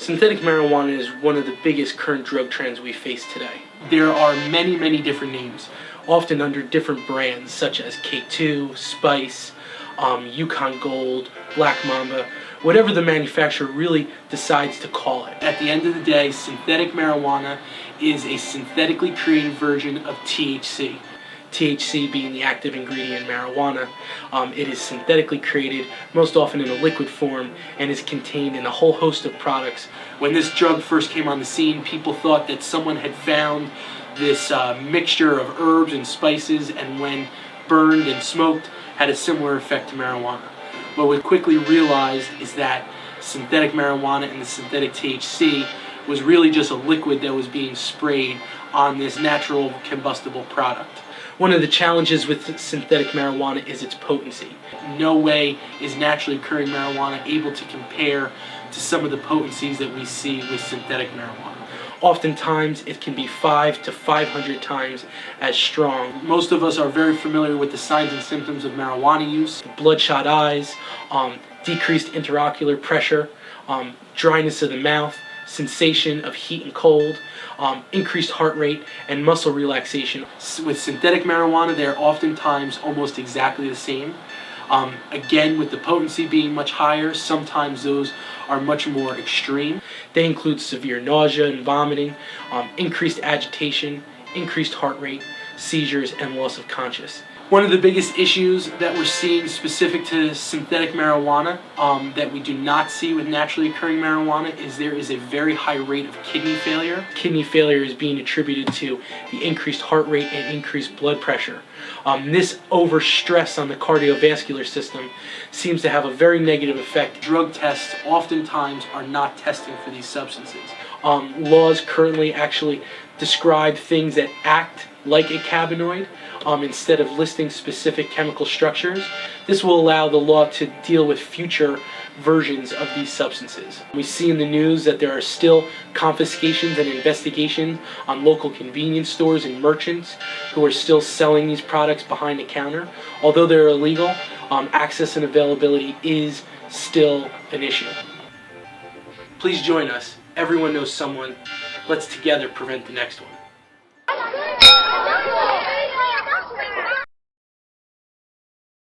Synthetic marijuana is one of the biggest current drug trends we face today. There are many, many different names, often under different brands such as K2, Spice, Yukon Gold, Black Mamba, whatever the manufacturer really decides to call it. At the end of the day, synthetic marijuana is a synthetically created version of THC. THC being the active ingredient in marijuana. It is synthetically created, most often in a liquid form, and is contained in a whole host of products. When this drug first came on the scene, people thought that someone had found this mixture of herbs and spices, and when burned and smoked, had a similar effect to marijuana. What we quickly realized is that synthetic marijuana and the synthetic THC was really just a liquid that was being sprayed on this natural combustible product. One of the challenges with synthetic marijuana is its potency. No way is naturally occurring marijuana able to compare to some of the potencies that we see with synthetic marijuana. Oftentimes, it can be 5 to 500 times as strong. Most of us are very familiar with the signs and symptoms of marijuana use. Bloodshot eyes, decreased intraocular pressure, dryness of the mouth, sensation of heat and cold, increased heart rate, and muscle relaxation. With synthetic marijuana, they're oftentimes almost exactly the same. Again, with the potency being much higher, sometimes those are much more extreme. They include severe nausea and vomiting, increased agitation, increased heart rate, seizures, and loss of consciousness. One of the biggest issues that we're seeing specific to synthetic marijuana that we do not see with naturally occurring marijuana is there is a very high rate of kidney failure. Kidney failure is being attributed to the increased heart rate and increased blood pressure. This overstress on the cardiovascular system seems to have a very negative effect. Drug tests oftentimes are not testing for these substances. Laws currently actually describe things that act like a cannabinoid instead of listing specific chemical structures. This will allow the law to deal with future versions of these substances. We see in the news that there are still confiscations and investigations on local convenience stores and merchants who are still selling these products behind the counter. Although they're illegal, access and availability is still an issue. Please join us. Everyone knows someone. Let's together prevent the next one.